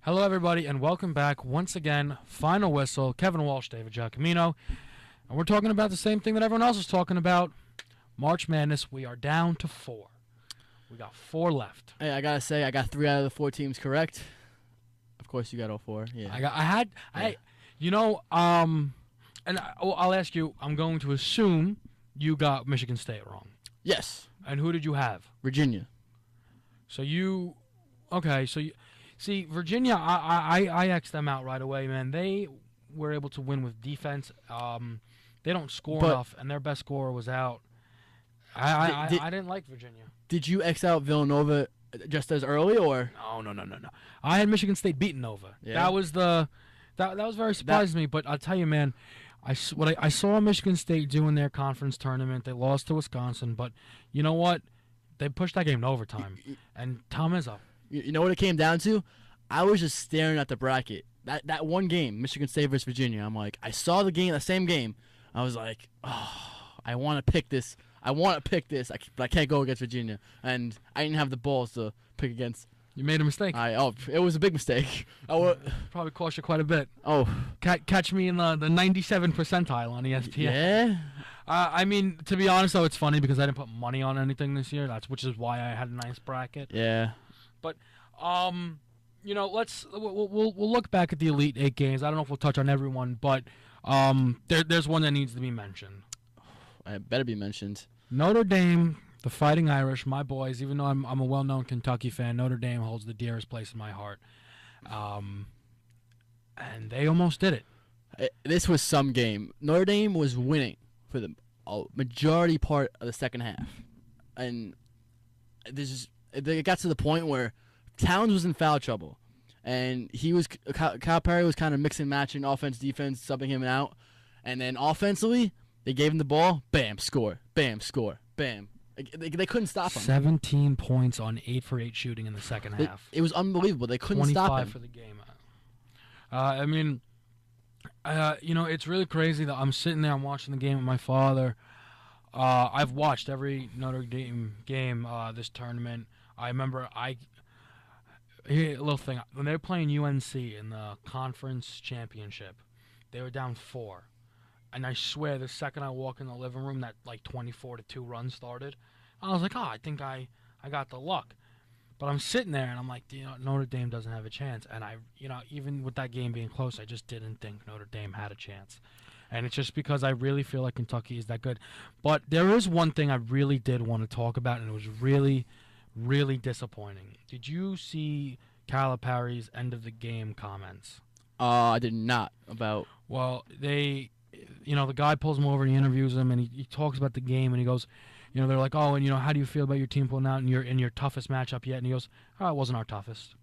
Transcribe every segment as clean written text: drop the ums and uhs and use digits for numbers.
Hello, everybody, and welcome back once again. Final whistle. Kevin Walsh, David Giacomino, and we're talking about the same thing that everyone else is talking about. March Madness. We are down to 4. We got 4 left. Hey, I gotta say, I got 3 out of the 4 teams correct. Of course, you got all 4. Yeah. I'll ask you. I'm going to assume you got Michigan State wrong. Yes. And who did you have? Virginia. So you see, Virginia, I X'd them out right away, man. They were able to win with defense. They don't score enough, and their best scorer was out. I didn't like Virginia. Did you X out Villanova just as early, or? No. I had Michigan State beating Nova. Yeah. That was very surprising to me. But I'll tell you, man, I saw Michigan State do in their conference tournament. They lost to Wisconsin, but you know what? They pushed that game to overtime, and Tom Izzo. You know what it came down to? I was just staring at the bracket. That one game, Michigan State versus Virginia. I'm like, I saw the same game. I was like, oh, I want to pick this. But I can't go against Virginia. And I didn't have the balls to pick against. You made a mistake. It was a big mistake. Probably cost you quite a bit. Oh. Catch me in the 97th percentile on ESPN. Yeah? I mean, to be honest, though, it's funny because I didn't put money on anything this year. Which is why I had a nice bracket. Yeah. But, we'll look back at the Elite 8 games. I don't know if we'll touch on everyone, but there's one that needs to be mentioned. It better be mentioned. Notre Dame, the Fighting Irish, my boys. Even though I'm a well-known Kentucky fan, Notre Dame holds the dearest place in my heart. And they almost did it. This was some game. Notre Dame was winning for the majority part of the second half, and it got to the point where Towns was in foul trouble, and Calipari was kind of mixing, matching offense, defense, subbing him out, and then offensively they gave him the ball, bam, score, bam, score, bam. They couldn't stop him. 17 points on 8 for 8 shooting in the second half. It was unbelievable. They couldn't stop him. 25 for the game. It's really crazy that I'm sitting there, I'm watching the game with my father. I've watched every Notre Dame game this tournament. I remember a little thing. When they were playing UNC in the conference championship, they were down 4. And I swear, the second I walk in the living room, that 24-2 run started. I was like, I think I got the luck. But I'm sitting there and I'm like, Notre Dame doesn't have a chance. And even with that game being close, I just didn't think Notre Dame had a chance. And it's just because I really feel like Kentucky is that good. But there is one thing I really did want to talk about, and it was really, really disappointing. Did you see Calipari's end of the game comments? I did not. Well, the guy pulls him over and he interviews him, and he talks about the game, and he goes, they're like, oh, and how do you feel about your team pulling out in your toughest matchup yet? And he goes, it wasn't our toughest.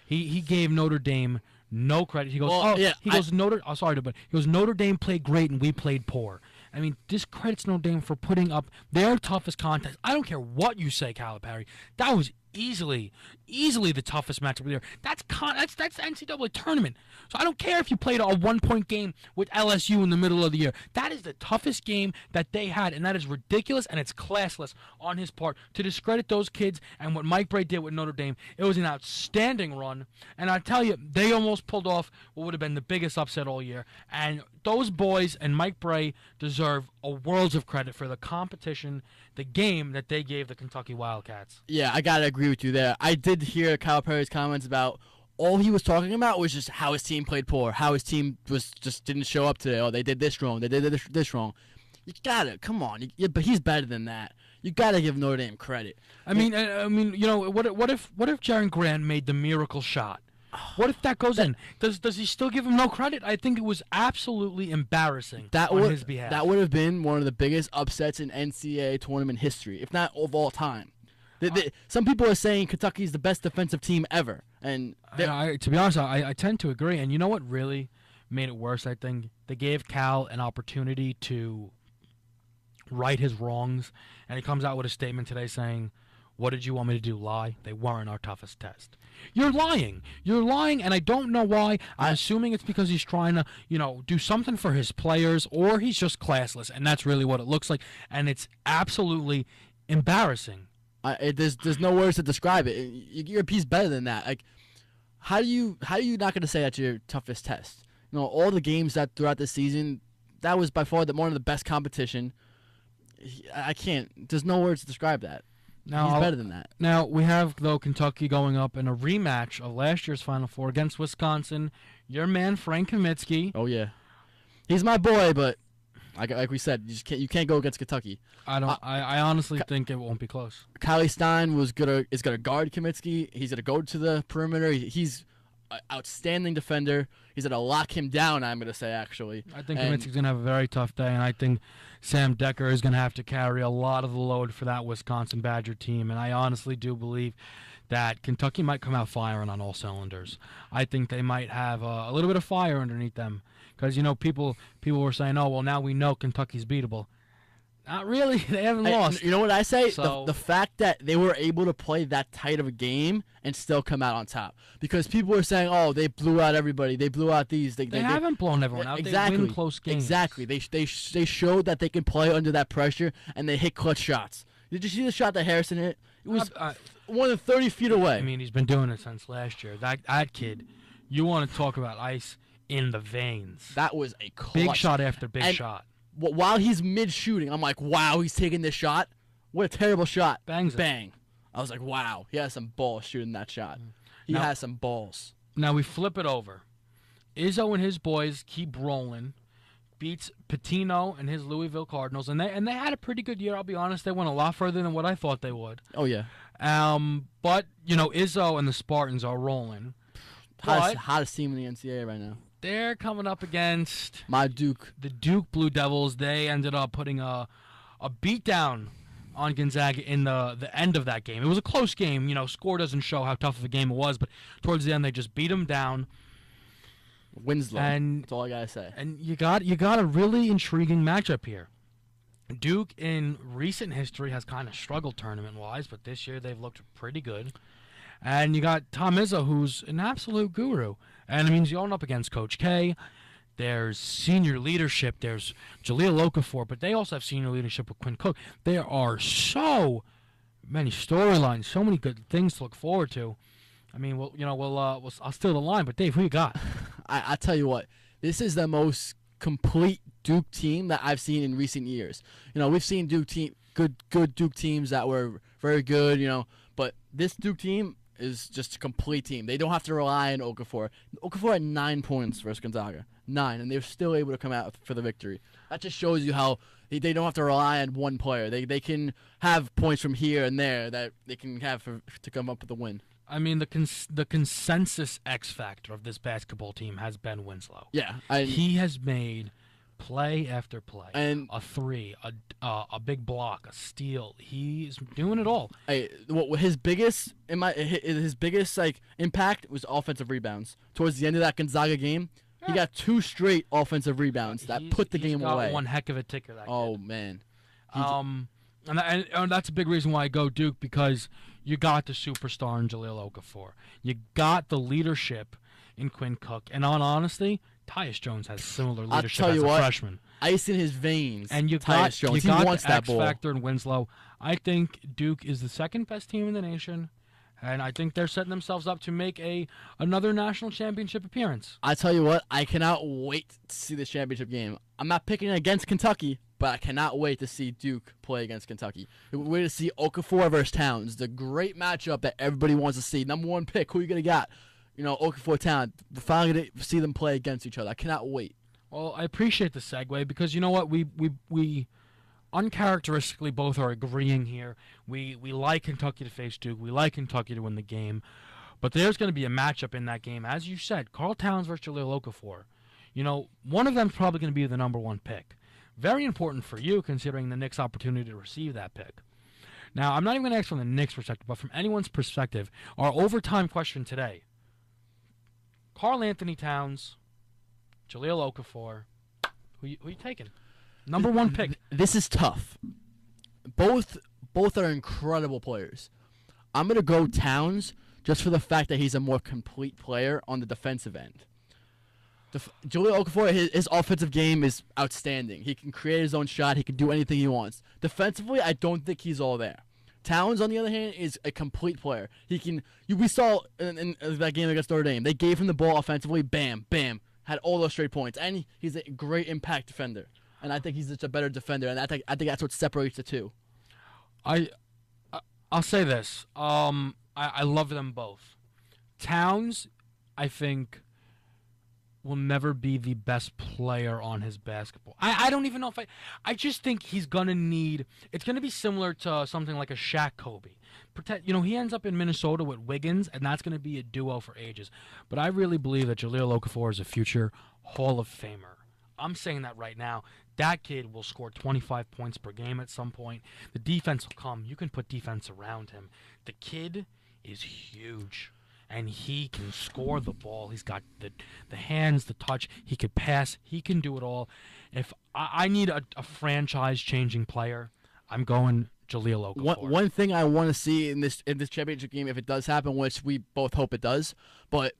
He gave Notre Dame no credit. He goes, Notre Dame played great and we played poor. I mean, discredits Notre Dame for putting up their toughest contest. I don't care what you say, Calipari. That was easily the toughest matchup of the year. That's NCAA tournament. So I don't care if you played a 1-point game with LSU in the middle of the year. That is the toughest game that they had, and that is ridiculous, and it's classless on his part to discredit those kids and what Mike Brey did with Notre Dame. It was an outstanding run, and I tell you, they almost pulled off what would have been the biggest upset all year. And those boys and Mike Brey deserve a worlds of credit for the competition, the game that they gave the Kentucky Wildcats. Yeah, I gotta agree with you there. I did hear Calipari's comments about all he was talking about was just how his team played poor, how his team just didn't show up today. Oh, they did this wrong. They did this wrong. You gotta come on. But he's better than that. You gotta give Notre Dame credit. What if Jaren Grant made the miracle shot? What if that goes in? Does he still give him no credit? I think it was absolutely embarrassing on his behalf. That would have been one of the biggest upsets in NCAA tournament history, if not of all time. Some people are saying Kentucky's the best defensive team ever. And to be honest, I tend to agree. And you know what really made it worse, I think? They gave Cal an opportunity to right his wrongs. And he comes out with a statement today saying, what did you want me to do, lie? They weren't our toughest test. You're lying, and I don't know why. I'm assuming it's because he's trying to, do something for his players, or he's just classless, and that's really what it looks like. And it's absolutely embarrassing. There's no words to describe it. You're a piece better than that. how do you not going to say that's your toughest test? All the games that throughout the season, that was by far one of the best competition. I can't. There's no words to describe that. Now, He's better than that. Now, we have, though, Kentucky going up in a rematch of last year's Final Four against Wisconsin. Your man, Frank Kaminsky. Oh, yeah. He's my boy, but like we said, you can't go against Kentucky. I honestly think it won't be close. Kylie Stein is gonna guard Kaminsky. He's gonna go to the perimeter. He's an outstanding defender. He's gonna lock him down. I'm gonna say actually. I think Kaminsky's gonna have a very tough day, and I think Sam Decker is gonna have to carry a lot of the load for that Wisconsin Badger team. And I honestly do believe that Kentucky might come out firing on all cylinders. I think they might have a little bit of fire underneath them. Because, people were saying, oh, well, now we know Kentucky's beatable. Not really. They haven't lost. You know what I say? So, the fact that they were able to play that tight of a game and still come out on top. Because people were saying, oh, they blew out everybody. They blew out these. They haven't blown everyone out. Exactly. They win close games. Exactly. They showed that they can play under that pressure, and they hit clutch shots. Did you see the shot that Harrison hit? It was more than 30 feet away. I mean, he's been doing it since last year. That kid, you want to talk about ice in the veins. That was a clutch. Big shot after big shot. While he's mid-shooting, I'm like, wow, he's taking this shot. What a terrible shot. Bangs it. Bang. I was like, wow, he has some balls shooting that shot. He has some balls. Now we flip it over. Izzo and his boys keep rolling. Beats Pitino and his Louisville Cardinals, and they had a pretty good year. I'll be honest, they went a lot further than what I thought they would. Oh yeah. But Izzo and the Spartans are rolling. Hottest team in the NCAA right now. They're coming up against my Duke. The Duke Blue Devils. They ended up putting a beatdown on Gonzaga in the end of that game. It was a close game. Score doesn't show how tough of a game it was, but towards the end they just beat them down. Winslow. That's all I gotta say. And you got a really intriguing matchup here. Duke in recent history has kind of struggled tournament-wise, but this year they've looked pretty good. And you got Tom Izzo, who's an absolute guru. And it means you're going up against Coach K. There's senior leadership. There's Jahlil Okafor, but they also have senior leadership with Quinn Cook. There are so many storylines, so many good things to look forward to. I mean, I'll steal the line, but Dave, who you got? I tell you what, this is the most complete Duke team that I've seen in recent years. We've seen good Duke teams that were very good, but this Duke team is just a complete team. They don't have to rely on Okafor. Okafor had 9 points versus Gonzaga. 9, and they were still able to come out for the victory. That just shows you how they don't have to rely on one player. They can have points from here and there that they can have to come up with a win. I mean, the consensus X factor of this basketball team has been Winslow. Yeah. He has made play after play, and a three, a big block, a steal. He's doing it all. His biggest impact was offensive rebounds. Towards the end of that Gonzaga game, he got 2 straight offensive rebounds that put the game away. One heck of a ticker. That kid. Man. And that's a big reason why I go Duke, because you got the superstar in Jahlil Okafor. You got the leadership in Quinn Cook. And honestly, Tyus Jones has similar leadership as a freshman. Ice in his veins. And you got the X factor in Winslow. I think Duke is the second best team in the nation, and I think they're setting themselves up to make another national championship appearance. I tell you what, I cannot wait to see this championship game. I'm not picking against Kentucky, but I cannot wait to see Duke play against Kentucky. We're going to see Okafor versus Towns, the great matchup that everybody wants to see. Number 1 pick, who are you going to got? Okafor Towns. We're finally going to see them play against each other. I cannot wait. Well, I appreciate the segue, because you know what? We uncharacteristically both are agreeing here. We like Kentucky to face Duke. We like Kentucky to win the game. But there's going to be a matchup in that game. As you said, Karl Towns versus Jahlil Okafor. One of them's probably going to be the number 1 pick. Very important for you, considering the Knicks' opportunity to receive that pick. Now, I'm not even going to ask from the Knicks' perspective, but from anyone's perspective, our overtime question today: Karl Anthony Towns, Jahlil Okafor, who you taking? Number 1 pick. This is tough. Both are incredible players. I'm going to go Towns just for the fact that he's a more complete player on the defensive end. Jahlil Okafor, his offensive game is outstanding. He can create his own shot. He can do anything he wants. Defensively, I don't think he's all there. Towns, on the other hand, is a complete player. We saw in that game against Notre Dame, they gave him the ball offensively, bam, bam, had all those straight points, and he's a great impact defender. And I think he's just a better defender, and I think that's what separates the two. I'll say this. I love them both. Towns, I think, will never be the best player on his basketball. I don't even know if I just think he's gonna need. It's gonna be similar to something like a Shaq Kobe. He ends up in Minnesota with Wiggins, and that's gonna be a duo for ages. But I really believe that Jahlil Okafor is a future Hall of Famer. I'm saying that right now. That kid will score 25 points per game at some point. The defense will come. You can put defense around him. The kid is huge, and he can score the ball. He's got the hands, the touch. He could pass. He can do it all. If I need a franchise-changing player, I'm going Jahlil Okafor. One thing I want to see in this championship game, if it does happen, which we both hope it does, but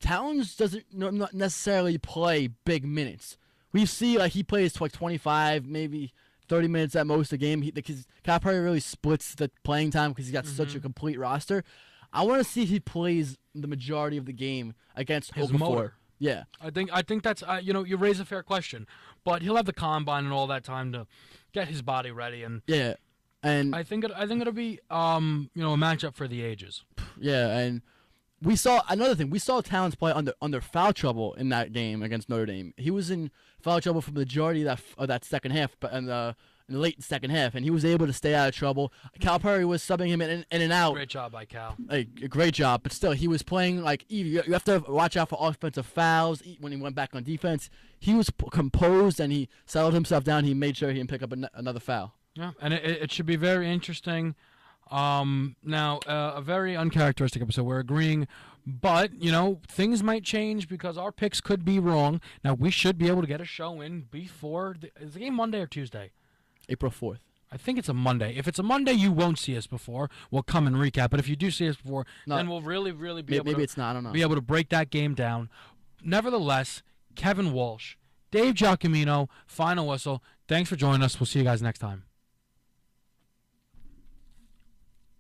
Towns doesn't not necessarily play big minutes. We see he plays like 25, maybe 30 minutes at most a game. Because Calipari really splits the playing time because he's got such a complete roster. I want to see if he plays the majority of the game against his Okafor. motor. Yeah, I think that's you raise a fair question, but he'll have the combine and all that time to get his body ready, and yeah, and I think it'll be a matchup for the ages. Yeah, and we saw another thing. We saw Towns play under foul trouble in that game against Notre Dame. He was in foul trouble for the majority of that second half, but in the late second half, and he was able to stay out of trouble. Calipari was subbing him in and out. Great job by Cal. A great job, but still, he was playing you have to watch out for offensive fouls when he went back on defense. He was composed, and he settled himself down. He made sure he didn't pick up another foul. Yeah, and it should be very interesting. Now, a very uncharacteristic episode. We're agreeing, but, things might change because our picks could be wrong. Now, we should be able to get a show in before is the game Monday or Tuesday? April 4th. I think it's a Monday. If it's a Monday, you won't see us before. We'll come and recap. But if you do see us before, then we'll really, really be able to. Maybe it's not. I don't know. Be able to break that game down. Nevertheless, Kevin Walsh, Dave Giacomino, final whistle. Thanks for joining us. We'll see you guys next time.